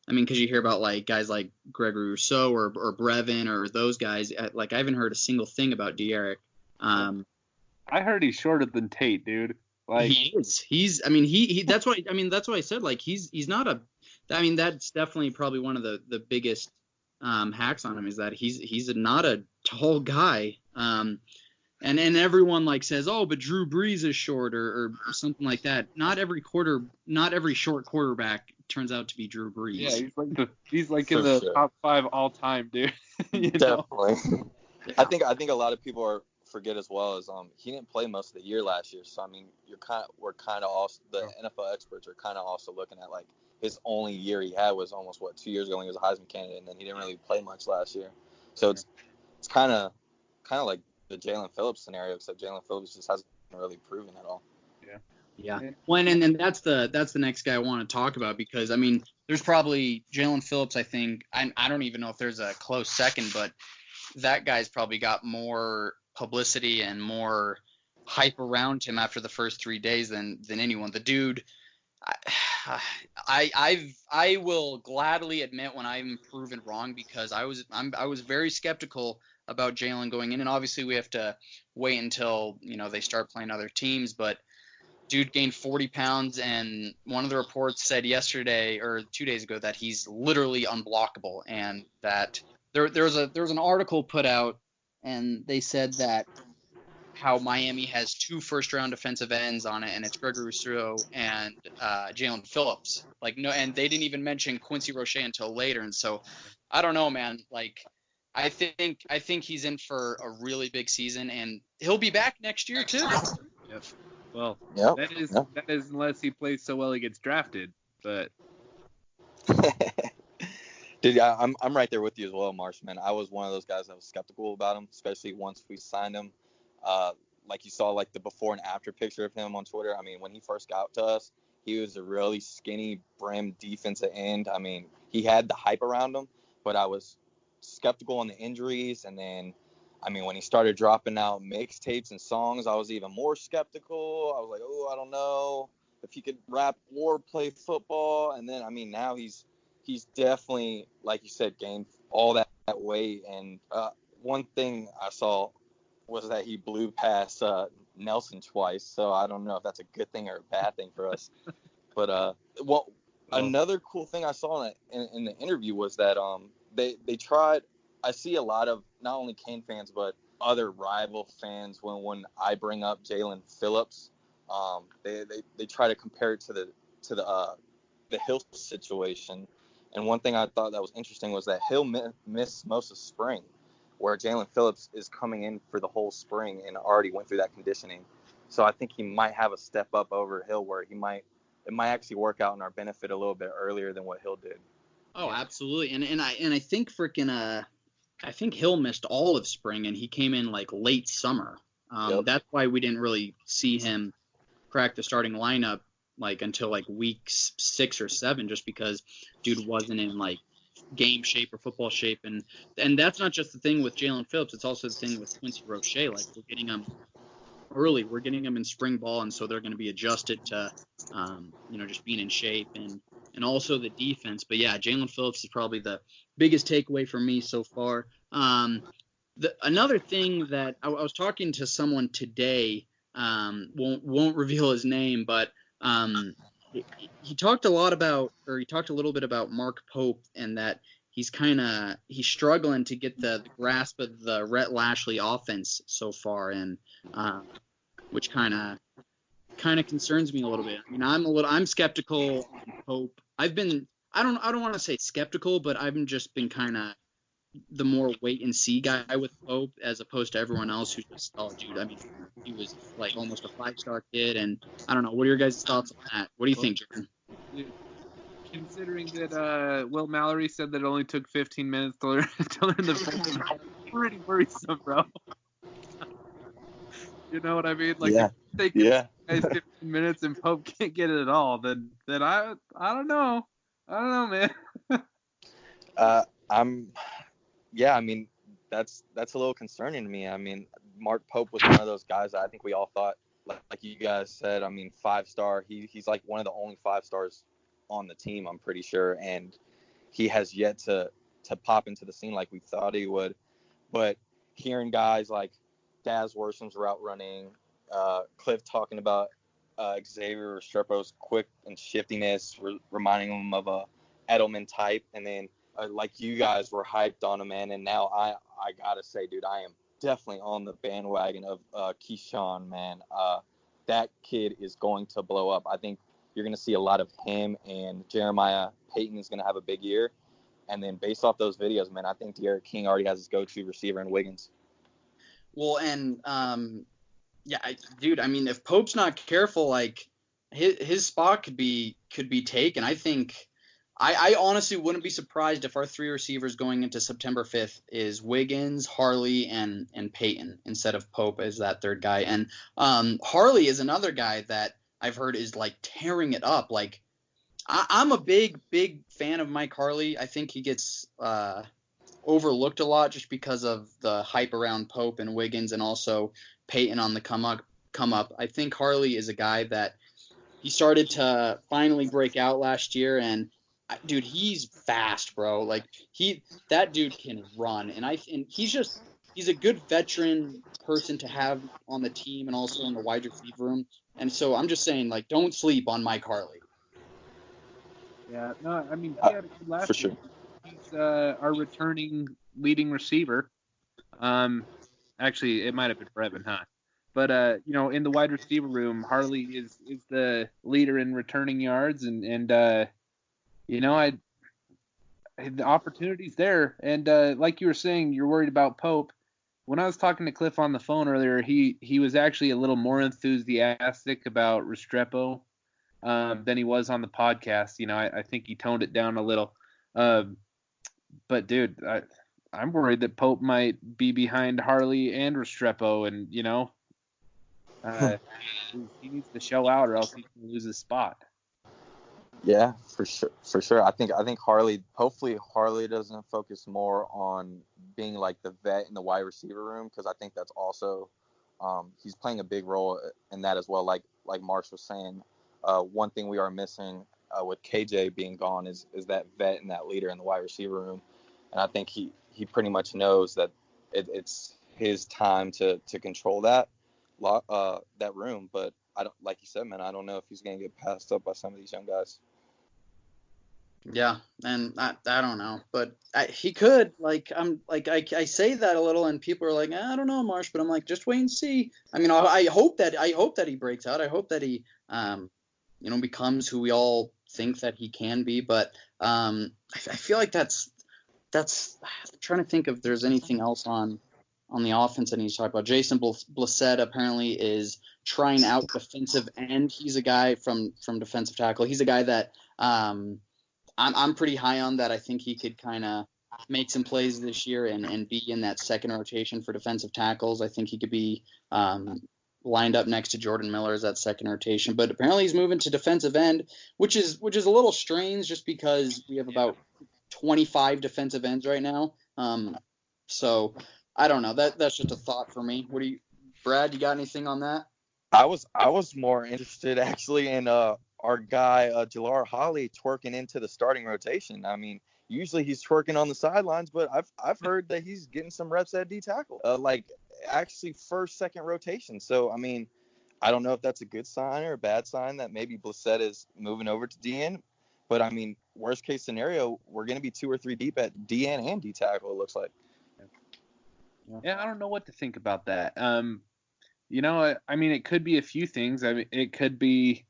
I mean, because you hear about like guys like Gregory Rousseau or Brevin or those guys. Like I haven't heard a single thing about De'Aaron. I heard he's shorter than Tate, dude. Like he is. He's. I mean, he. That's why. I mean, that's why I said like he's not a. I mean, that's definitely probably one of the biggest hacks on him is that he's not a tall guy. And everyone like says, oh, but Drew Brees is short or something like that. Not every short quarterback turns out to be Drew Brees. Yeah, he's like in the top 5 all time, dude. Definitely. Yeah. I think a lot of people forget as well is he didn't play most of the year last year. So I mean, we're kind of also the NFL experts are kind of also looking at like his only year he had was almost 2 years ago when he was a Heisman candidate, and then he didn't really play much last year. So it's kind of like the Jalen Phillips scenario, except Jalen Phillips just hasn't really proven at all. Yeah. Well, and that's the next guy I want to talk about because I mean, there's probably Jalen Phillips. I think I don't even know if there's a close second, but that guy's probably got more publicity and more hype around him after the first 3 days than anyone. The dude, I will gladly admit when I'm proven wrong because I was very skeptical about Jalen going in, and obviously we have to wait until they start playing other teams, but dude gained 40 pounds, and one of the reports said yesterday or 2 days ago that he's literally unblockable, and that there was an article put out, and they said that how Miami has 2 first-round defensive ends on it, and it's Gregory Rousseau and Jalen Phillips. And they didn't even mention Quincy Roche until later, and so I don't know, man. Like, I think he's in for a really big season, and he'll be back next year too. Yep. Well, yep. that is unless he plays so well he gets drafted. But dude, I'm right there with you as well, Marsh, man. I was one of those guys that was skeptical about him, especially once we signed him. Like you saw like the before and after picture of him on Twitter. I mean, when he first got to us, he was a really skinny brim defensive end. I mean, he had the hype around him, but I was skeptical on the injuries, and then I mean when he started dropping out mixtapes and songs, I was even more skeptical. I was like, I don't know if he could rap or play football. And then I mean now he's definitely, like you said, gained all that weight. And one thing I saw was that he blew past Nelson twice, so I don't know if that's a good thing or a bad thing for us. But another cool thing I saw in the interview was that they tried. I see a lot of not only Kane fans but other rival fans when I bring up Jalen Phillips, they try to compare it to the Hill situation. And one thing I thought that was interesting was that Hill missed most of spring, where Jalen Phillips is coming in for the whole spring and already went through that conditioning. So I think he might have a step up over Hill where it might actually work out in our benefit a little bit earlier than what Hill did. Oh, absolutely. And I think I think Hill missed all of spring and he came in like late summer. Yep. That's why we didn't really see him crack the starting lineup like until like week 6 or 7, just because dude wasn't in like game shape or football shape. And that's not just the thing with Jalen Phillips. It's also the thing with Quincy Roche. Like, we're getting them early. We're getting them in spring ball, and so they're going to be adjusted to, just being in shape and also the defense. But yeah, Jalen Phillips is probably the biggest takeaway for me so far. Another thing that I was talking to someone today, won't reveal his name, but he talked a little bit about Mark Pope, and that he's struggling to get the grasp of the Rhett Lashley offense so far, and which kind of concerns me a little bit. I mean, I'm skeptical on Pope. I don't want to say skeptical, but I've just been kind of the more wait and see guy with Pope, as opposed to everyone else who's just, oh, dude, I mean, he was like almost a 5-star kid, and I don't know. What are your guys' thoughts on that? What do you think, Jordan? Considering that Will Mallory said that it only took 15 minutes to learn the phone, pretty worrisome, bro. You know what I mean? Like, if they guys 15 minutes and Pope can't get it at all, then I don't know. I don't know, man. I mean, that's a little concerning to me. I mean, Mark Pope was one of those guys that I think we all thought, like you guys said, I mean, 5-star. He's like one of the only 5-stars on the team, I'm pretty sure. And he has yet to pop into the scene like we thought he would. But hearing guys like Daz Worsham's route running, Cliff talking about Xavier Restrepo's quick and shiftiness, reminding him of a Edelman type, and then like you guys were hyped on him, man, and now I gotta say, dude, I am definitely on the bandwagon of Keyshawn, man. That kid is going to blow up. I think you're going to see a lot of him, and Jeremiah Payton is going to have a big year. And then based off those videos, man, I think De'Aaron King already has his go-to receiver in Wiggins. Well, and dude, I mean, if Pope's not careful, like his spot could be taken. I think I honestly wouldn't be surprised if our three receivers going into September 5th is Wiggins, Harley, and Peyton instead of Pope as that third guy. And Harley is another guy that I've heard is like tearing it up. Like I'm a big fan of Mike Harley. I think he gets overlooked a lot just because of the hype around Pope and Wiggins and also Peyton on the come up. I think Harley is a guy that he started to finally break out last year, and dude, he's fast, bro. Like that dude can run, and he's a good veteran person to have on the team and also in the wide receiver room. And so I'm just saying, like, don't sleep on Mike Harley. Yeah, no, I mean, he had a good last for sure. year. He's our returning leading receiver. Actually, it might have been Brevin, huh? But in the wide receiver room, Harley is the leader in returning yards, and the opportunity's there. And like you were saying, you're worried about Pope. When I was talking to Cliff on the phone earlier, he was actually a little more enthusiastic about Restrepo than he was on the podcast. I think he toned it down a little. But dude, I'm worried that Pope might be behind Harley and Restrepo, and he needs to show out, or else he can lose his spot. Yeah, for sure. I think Harley. Hopefully, Harley doesn't focus more on being like the vet in the wide receiver room, because I think that's also he's playing a big role in that as well. Like Marsh was saying, one thing we are missing with KJ being gone is that vet and that leader in the wide receiver room, and I think he pretty much knows that it's his time to control that room. But I don't, like you said, man, I don't know if he's gonna get passed up by some of these young guys. Yeah, and I don't know, but he could. Like I say that a little, and people are like, I don't know, Marsh, but I'm like, just wait and see. I mean, I hope that he breaks out. I hope that he becomes who we all think that he can be. But I feel like that's I'm trying to think if there's anything else on the offense that he's talking about. Jason Blissett apparently is trying out defensive end. He's a guy from defensive tackle. He's a guy that I'm pretty high on, that I think he could kind of make some plays this year and be in that second rotation for defensive tackles. I think he could be lined up next to Jordan Miller as that second rotation. But apparently he's moving to defensive end, which is a little strange just because we have about 25 defensive ends right now. So I don't know. That's just a thought for me. Brad, you got anything on that? I was more interested actually in our guy Jalar Holly twerking into the starting rotation. I mean, usually he's twerking on the sidelines, but I've heard that he's getting some reps at D tackle, like actually first, second rotation. So I mean, I don't know if that's a good sign or a bad sign that maybe Blissett is moving over to DN. But I mean, worst case scenario, we're going to be 2 or 3 deep at DN and D tackle, it looks like. Yeah, I don't know what to think about that. I mean, it could be a few things. I mean, it could be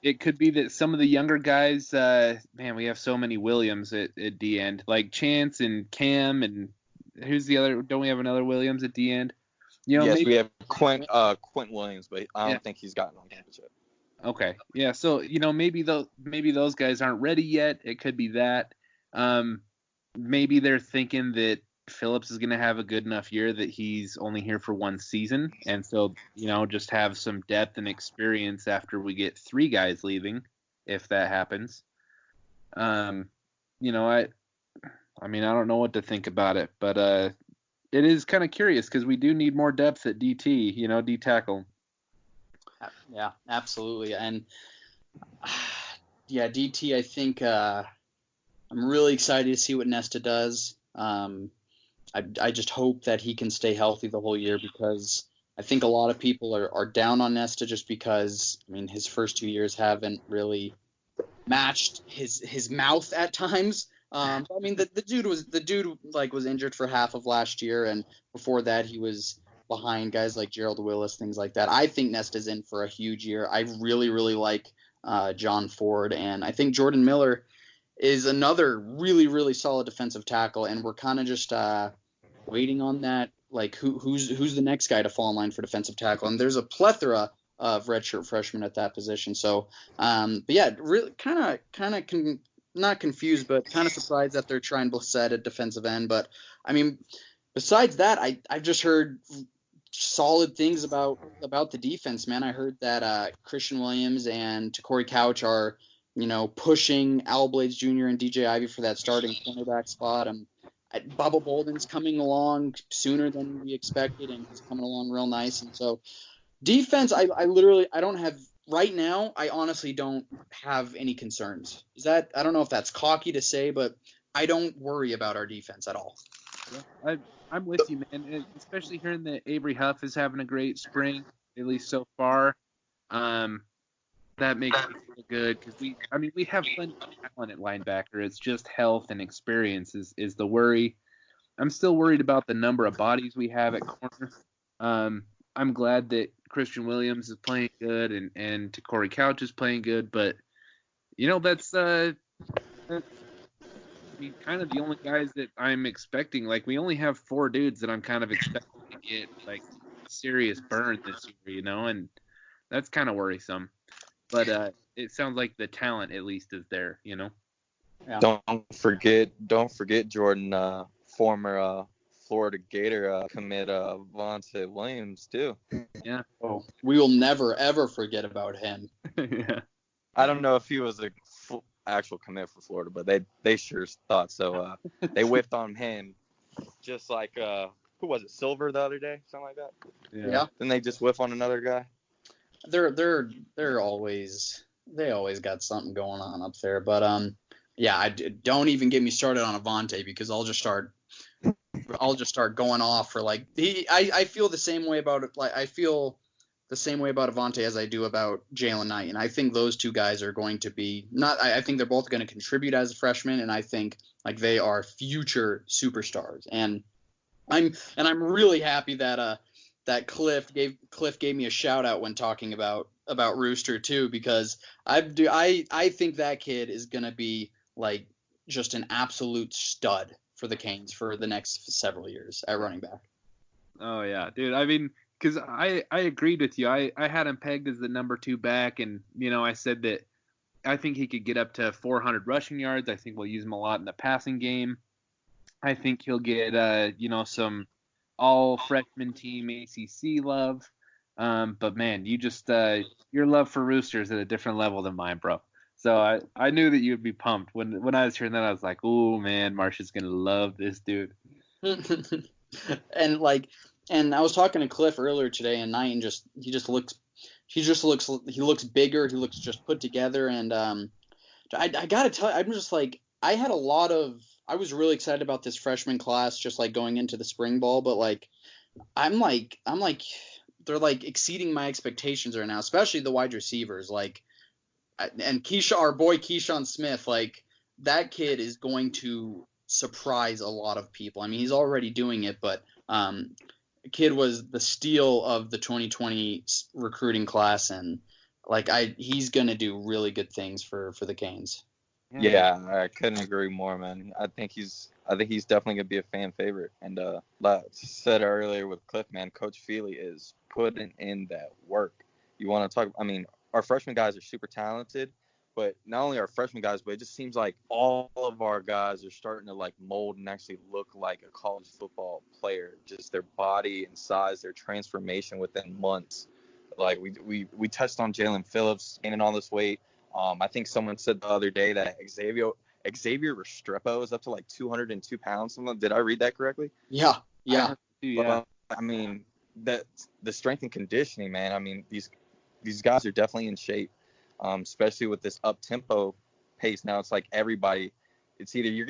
that some of the younger guys, man, we have so many Williams at D end, like Chance and Cam, and who's the other? Don't we have another Williams at D end? Yes, we have Quint Williams, but I don't think he's gotten on campus yet. Okay, yeah. So maybe those guys aren't ready yet. It could be that. Maybe they're thinking that Phillips is going to have a good enough year that he's only here for one season, and so just have some depth and experience after we get 3 guys leaving, if that happens. I mean, I don't know what to think about it, but it is kind of curious because we do need more depth at DT, D tackle. Yeah, absolutely, and yeah, DT. I think I'm really excited to see what Nesta does. I just hope that he can stay healthy the whole year, because I think a lot of people are down on Nesta just because, I mean, his first 2 years haven't really matched his mouth at times. I mean, the dude was injured for half of last year, and before that he was behind guys like Gerald Willis, things like that. I think Nesta's in for a huge year. I really, really like John Ford, and I think Jordan Miller is another really, really solid defensive tackle, and we're kind of just waiting on that. Like, who's the next guy to fall in line for defensive tackle? And there's a plethora of redshirt freshmen at that position. So, but yeah, really kind of not confused, but kind of surprised that they're trying Blissett at defensive end. But I mean, besides that, I've just heard solid things about the defense, man. I heard that Christian Williams and Corey Couch are, pushing Al Blades Jr. and DJ Ivy for that starting cornerback spot. Bubba Bolden's coming along sooner than we expected, and he's coming along real nice. And so defense, I don't have right now. I honestly don't have any concerns. I don't know if that's cocky to say, but I don't worry about our defense at all. Yeah, I'm with you, man. And especially hearing that Avery Huff is having a great spring, at least so far. That makes me feel good, because we have plenty of talent at linebacker. It's just health and experience is the worry. I'm still worried about the number of bodies we have at corner. I'm glad that Christian Williams is playing good and Corey Couch is playing good, but that's kind of the only guys that I'm expecting. Like, we only have 4 dudes that I'm kind of expecting to get like serious burn this year, and that's kind of worrisome. But it sounds like the talent at least is there, Yeah. Don't forget Jordan, former Florida Gator commit Vontae Williams too. Yeah. Oh, we will never ever forget about him. Yeah. I don't know if he was a actual commit for Florida, but they sure thought so. They whiffed on him, just like who was it, Silver the other day, something like that. Yeah. Then they just whiff on another guy. They always got something going on up there. But yeah, don't even get me started on Avonte, because I'll just start going off for like I feel the same way about it. Like, I feel the same way about Avonte as I do about Jalen Knight, and I think those two guys are going to be I think they're both going to contribute as a freshman, and I think like they are future superstars. And I'm really happy that that Cliff gave me a shout out when talking about Rooster too, because I think that kid is going to be like just an absolute stud for the Canes for the next several years at running back. Oh yeah, dude. I mean, because I agreed with you. I had him pegged as the number 2 back, and I said that I think he could get up to 400 rushing yards. I think we'll use him a lot in the passing game. I think he'll get some all freshman team ACC love. But man, you just your love for Roosters at a different level than mine, bro. So I knew that you'd be pumped when I was hearing that. I was like, oh man, Marsha's gonna love this dude. And I was talking to Cliff earlier today, and Knight he looks bigger. He looks just put together, and I gotta tell you, I'm just like, I was really excited about this freshman class, just like going into the spring ball, but like I'm like they're like exceeding my expectations right now, especially the wide receivers, like, and our boy Keyshawn Smith, like that kid is going to surprise a lot of people. I mean, he's already doing it, but kid was the steal of the 2020 recruiting class, and like he's gonna do really good things for the Canes. Yeah, I couldn't agree more, man. I think he's definitely gonna be a fan favorite. And like I said earlier with Cliff, man, Coach Feely is putting in that work. You want to talk? I mean, our freshman guys are super talented, but not only our freshman guys, but it just seems like all of our guys are starting to like mold and actually look like a college football player. Just their body and size, their transformation within months. Like we touched on Jalen Phillips gaining all this weight. I think someone said the other day that Xavier Restrepo is up to like 202 pounds. Did I read that correctly? Yeah. But, I mean, that the strength and conditioning, man. I mean, these guys are definitely in shape, especially with this up tempo pace. Now it's like everybody It's either you're